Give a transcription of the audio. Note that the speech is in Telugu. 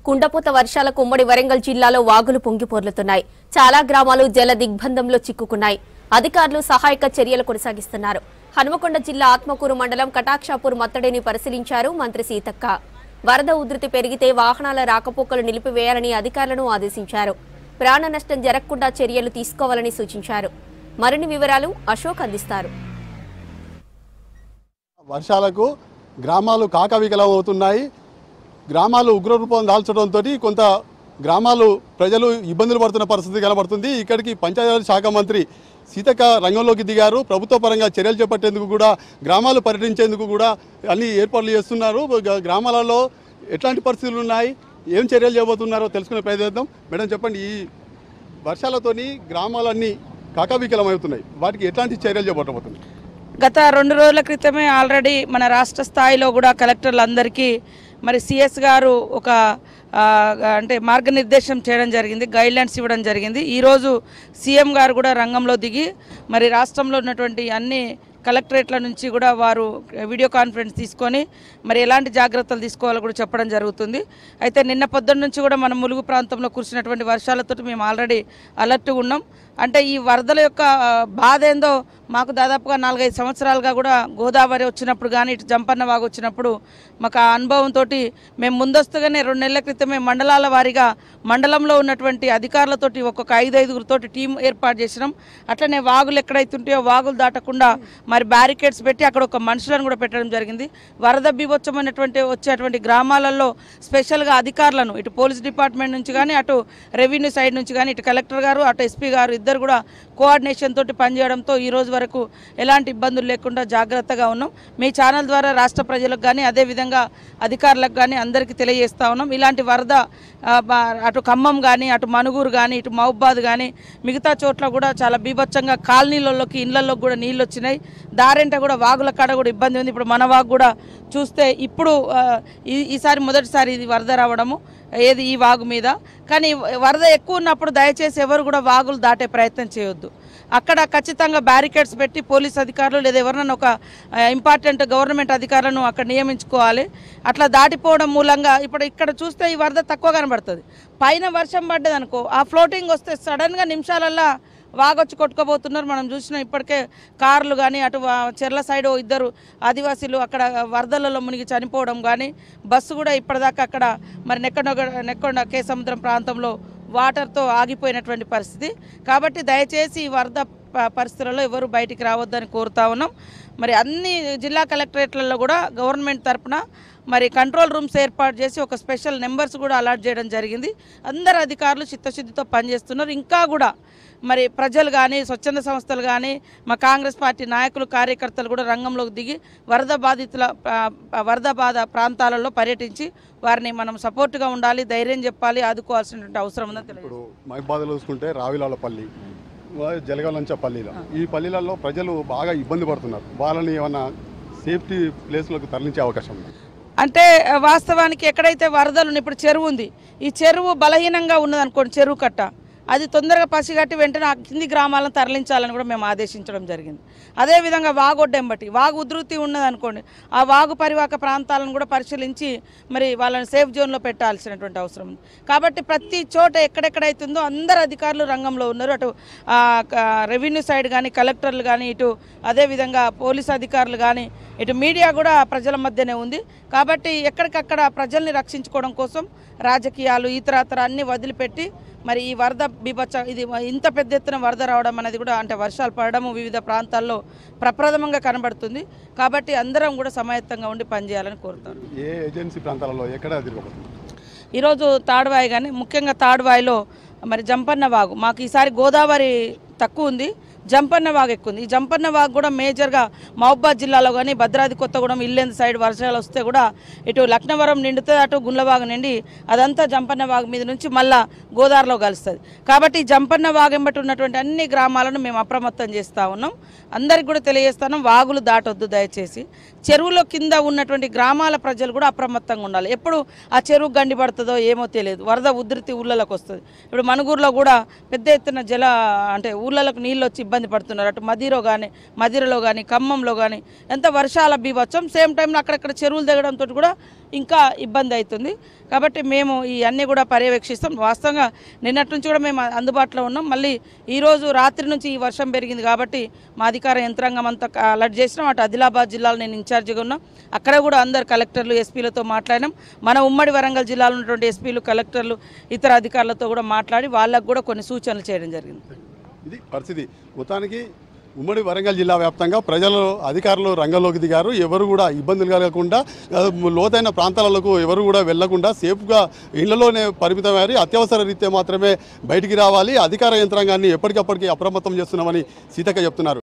కుండపోత వర్షాలకు ఉమ్మడి వరంగల్ జిల్లాలో వాగులు పొంగిపొర్లుతున్నాయి. చాలా గ్రామాలు జల దిగ్బంధంలో చిక్కుకున్నాయి. అధికారులు సహాయక చర్యలు కొనసాగిస్తున్నారు. హనుమకొండ జిల్లా ఆత్మకూరు మండలం కటాక్షాపూర్ మత్తడిని పరిశీలించారు మంత్రి సీతక్క. వరద ఉధృతి పెరిగితే వాహనాల రాకపోకలు నిలిపివేయాలని అధికారులను ఆదేశించారు. ప్రాణ నష్టం జరగకుండా చర్యలు తీసుకోవాలని సూచించారు. మరిన్ని వివరాలు అశోక్ అందిస్తారు. వర్షాలకు గ్రామాలు కాకవికలం అవుతున్నాయి. గ్రామాలు ఉగ్రరూపం దాల్చడంతో కొంత గ్రామాలు ప్రజలు ఇబ్బందులు పడుతున్న పరిస్థితి కనబడుతుంది. ఇక్కడికి పంచాయతీరాజ్ శాఖ మంత్రి సీతక్క రంగంలోకి దిగారు. ప్రభుత్వ పరంగా చర్యలు చేపట్టేందుకు కూడా, గ్రామాలు పర్యటించేందుకు కూడా అన్ని ఏర్పాట్లు చేస్తున్నారు. గ్రామాలలో ఎట్లాంటి పరిస్థితులు ఉన్నాయి, ఏం చర్యలు చేయబోతున్నారో తెలుసుకునే ప్రయత్నిద్దాం. మేడం చెప్పండి, ఈ వర్షాలతోని గ్రామాలన్నీ కాకవికలం అవుతున్నాయి, వాటికి ఎట్లాంటి చర్యలు చేపట్టబోతున్నాయి? గత 2 రోజుల క్రితమే ఆల్రెడీ మన రాష్ట్ర స్థాయిలో కూడా కలెక్టర్లందరికీ మరి సిఎస్ గారు ఒక అంటే మార్గనిర్దేశం చేయడం జరిగింది, గైడ్లైన్స్ ఇవ్వడం జరిగింది. ఈరోజు సీఎం గారు కూడా రంగంలో దిగి మరి రాష్ట్రంలో ఉన్నటువంటి అన్ని కలెక్టరేట్ల నుంచి కూడా వారు వీడియో కాన్ఫరెన్స్ తీసుకొని మరి ఎలాంటి జాగ్రత్తలు తీసుకోవాలో కూడా చెప్పడం జరుగుతుంది. అయితే నిన్న పొద్దున్న నుంచి కూడా మన ములుగు ప్రాంతంలో కురిసినటువంటి వర్షాలతో మేము ఆల్రెడీ అలర్ట్గా ఉన్నాం. అంటే ఈ వరదల యొక్క బాధ ఏందో మాకు దాదాపుగా 4-5 సంవత్సరాలుగా కూడా గోదావరి వచ్చినప్పుడు కానీ ఇటు జంపన్న వాగు వచ్చినప్పుడు మాకు ఆ అనుభవంతో మేము ముందస్తుగానే 2 నెలల క్రితమే మండలాల వారీగా మండలంలో ఉన్నటువంటి అధికారులతోటి ఒక్కొక్క 5-5గురితోటి టీం ఏర్పాటు చేసినాం. అట్లనే వాగులు ఎక్కడైతుంటాయో వాగులు దాటకుండా మరి బ్యారికేడ్స్ పెట్టి అక్కడ ఒక మనుషులను కూడా పెట్టడం జరిగింది. వరద బీభత్సమైనటువంటి వచ్చేటువంటి గ్రామాలలో స్పెషల్గా అధికారులను ఇటు పోలీస్ డిపార్ట్మెంట్ నుంచి కానీ అటు రెవెన్యూ సైడ్ నుంచి కానీ ఇటు కలెక్టర్ గారు అటు ఎస్పీ గారు ఇద్దరు కూడా కోఆర్డినేషన్ తోటి పనిచేయడంతో ఈ రోజు వరకు ఎలాంటి ఇబ్బందులు లేకుండా జాగ్రత్తగా ఉన్నాం. మీ ఛానల్ ద్వారా రాష్ట్ర ప్రజలకు కానీ అదేవిధంగా అధికారులకు కానీ అందరికీ తెలియజేస్తూ ఉన్నాం. ఇలాంటి వరద అటు ఖమ్మం కానీ అటు మనుగూరు కానీ ఇటు మహబూబాద్ కానీ మిగతా చోట్ల కూడా చాలా బీభత్సంగా కాలనీలలోకి ఇళ్లలోకి కూడా నీళ్ళు వచ్చినాయి. దారింట కూడా వాగుల కాడ కూడా ఇబ్బంది ఉంది. ఇప్పుడు మన వాగు కూడా చూస్తే ఇప్పుడు ఈసారి మొదటిసారి ఇది వరద రావడము ఏది ఈ వాగు మీద. కానీ వరద ఎక్కువ ఉన్నప్పుడు దయచేసి ఎవరు కూడా వాగులు దాటే ప్రయత్నం చేయొద్దు. అక్కడ ఖచ్చితంగా బ్యారికేడ్స్ పెట్టి పోలీస్ అధికారులు లేదా ఎవరినైనా ఒక ఇంపార్టెంట్ గవర్నమెంట్ అధికారులను అక్కడ నియమించుకోవాలి. అట్లా దాటిపోవడం మూలంగా ఇప్పుడు ఇక్కడ చూస్తే ఈ వరద తక్కువ కనబడుతుంది. పైన వర్షం పడ్డది అనుకో, ఆ ఫ్లోటింగ్ వస్తే సడన్గా నిమిషాలల్లో వాగొచ్చి కొట్టుకోబోతున్నారు. మనం చూసినా ఇప్పటికే కార్లు కానీ అటు చెర్ల సైడ్ 2 ఆదివాసీలు అక్కడ వరదలలో మునిగి చనిపోవడం కానీ, బస్సు కూడా ఇప్పటిదాకా అక్కడ మరి నెక్కొండ కేసముద్రం ప్రాంతంలో వాటర్తో ఆగిపోయినటువంటి పరిస్థితి. కాబట్టి దయచేసి ఈ వరద పరిస్థితులలో ఎవరు బయటికి రావద్దని కోరుతా ఉన్నాం. మరి అన్ని జిల్లా కలెక్టరేట్లలో కూడా గవర్నమెంట్ తరఫున మరి కంట్రోల్ రూమ్స్ ఏర్పాటు చేసి ఒక స్పెషల్ నెంబర్స్ కూడా అలాట్ చేయడం జరిగింది. అందరు అధికారులు చిత్తశుద్ధితో పనిచేస్తున్నారు. ఇంకా కూడా మరి ప్రజలు కానీ స్వచ్ఛంద సంస్థలు కానీ మా కాంగ్రెస్ పార్టీ నాయకులు కార్యకర్తలు కూడా రంగంలోకి దిగి వరద బాధ ప్రాంతాలలో పర్యటించి వారిని మనం సపోర్ట్గా ఉండాలి, ధైర్యం చెప్పాలి, ఆదుకోవాల్సినటువంటి అవసరం ఉందని తెలియదు. ఇప్పుడు మహబూబాద్లో చూసుకుంటే రావిలాలపల్లి, జలగలంచపల్లిలో ఈ పల్లీలలో ప్రజలు బాగా ఇబ్బంది పడుతున్నారు. వాళ్ళని ఏమన్నా సేఫ్టీ ప్లేస్లకు తరలించే అవకాశం ఉంది? అంటే వాస్తవానికి ఎక్కడైతే వరదలు ఇప్పుడు చెరువు ఉంది, ఈ చెరువు బలహీనంగా ఉన్నదనుకోండి, చెరువు కట్ట అది తొందరగా పసిగట్టి వెంటనే ఆ కింది గ్రామాలను తరలించాలని కూడా మేము ఆదేశించడం జరిగింది. అదేవిధంగా వాగొడ్డెంబటి వాగు ఉధృతి ఉన్నదనుకోండి, ఆ వాగు పరివాహక ప్రాంతాలను కూడా పరిశీలించి మరి వాళ్ళని సేఫ్ జోన్లో పెట్టాల్సినటువంటి అవసరం ఉంది. కాబట్టి ప్రతి చోట ఎక్కడెక్కడైతుందో అందరు అధికారులు రంగంలో ఉన్నారు. అటు రెవెన్యూ సైడ్ కానీ కలెక్టర్లు కానీ ఇటు అదేవిధంగా పోలీస్ అధికారులు కానీ ఇటు మీడియా కూడా ప్రజల మధ్యనే ఉంది. కాబట్టి ఎక్కడికక్కడ ప్రజల్ని రక్షించుకోవడం కోసం రాజకీయాలు ఇతరత్ర అన్నీ వదిలిపెట్టి మరి ఈ వరద ఇది ఇంత పెద్ద ఎత్తున వరద రావడం అనేది కూడా అంటే వర్షాలు పడడము వివిధ ప్రాంతాల్లో ప్రప్రథమంగా కనబడుతుంది. కాబట్టి అందరం కూడా సమాయత్తంగా ఉండి పనిచేయాలని కోరుతాను. ఏ ఏజెన్సీ ప్రాంతాలలో ఎక్కడ తిరగబోతుంది? ఈరోజు తాడువాయి కానీ ముఖ్యంగా తాడువాయిలో మరి జంపన్న వాగు మాకు ఈసారి గోదావరి తక్కువ ఉంది, జంపన్న వాగు ఎక్కువ ఉంది. ఈ జంపన్న వాగు కూడా మేజర్గా మహబూబాద్ జిల్లాలో కానీ భద్రాద్రి కొత్తగూడెం ఇల్లెందు సైడ్ వర్షాలు వస్తే కూడా ఇటు లక్నవరం నిండుతుంది, అటు గుండ్లవాగు నిండి అదంతా జంపన్న వాగు మీద నుంచి మళ్ళా గోదావరిలో కలుస్తుంది. కాబట్టి జంపన్న వాగు ఎంబటి ఉన్నటువంటి అన్ని గ్రామాలను మేము అప్రమత్తం చేస్తూ ఉన్నాం. అందరికి కూడా తెలియజేస్తున్నాం, వాగులు దాటొద్దు దయచేసి. చెరువులో కింద ఉన్నటువంటి గ్రామాల ప్రజలు కూడా అప్రమత్తంగా ఉండాలి. ఎప్పుడు ఆ చెరువు గండి పడుతుందో ఏమో తెలియదు, వరద ఉధృతి ఊళ్ళలోకి వస్తుంది. ఇప్పుడు మనుగూరులో కూడా పెద్ద ఎత్తున అంటే ఊళ్ళలోకి నీళ్ళు వచ్చి ఇబ్బంది పడుతున్నారు. అటు మదిరలో కానీ ఖమ్మంలో కానీ ఎంత వర్షాల బీభత్సం. సేమ్ టైంలో అక్కడక్కడ చెరువులు దిగడంతో కూడా ఇంకా ఇబ్బంది అవుతుంది. కాబట్టి మేము ఈ అన్నీ కూడా పర్యవేక్షిస్తాం. వాస్తవంగా నిన్నటి నుంచి కూడా మేము అందుబాటులో ఉన్నాం. మళ్ళీ ఈరోజు రాత్రి నుంచి ఈ వర్షం పెరిగింది కాబట్టి మా అధికార యంత్రాంగం అంతా అలర్ట్ చేసినాం. అటు ఆదిలాబాద్ జిల్లాలో నేను ఇన్ఛార్జిగా ఉన్నా, అక్కడ కూడా అందరు కలెక్టర్లు ఎస్పీలతో మాట్లాడినాం. మన ఉమ్మడి వరంగల్ జిల్లాలో ఉన్నటువంటి ఎస్పీలు కలెక్టర్లు ఇతర అధికారులతో కూడా మాట్లాడి వాళ్ళకు కూడా కొన్ని సూచనలు చేయడం జరిగింది. ఇది పరిస్థితి. మొత్తానికి ఉమ్మడి వరంగల్ జిల్లా వ్యాప్తంగా ప్రజలు అధికారులు రంగంలోకి దిగారు. ఎవరు కూడా ఇబ్బందులు కలగకుండా లోతైన ప్రాంతాలకు ఎవరు కూడా వెళ్లకుండా సేఫ్గా ఇళ్లలోనే పరిమితమయ్యారు. అత్యవసర రీత్యా మాత్రమే బయటికి రావాలి. అధికార యంత్రాంగాన్ని ఎప్పటికప్పటికి అప్రమత్తం చేస్తున్నామని సీతక్క చెప్తున్నారు.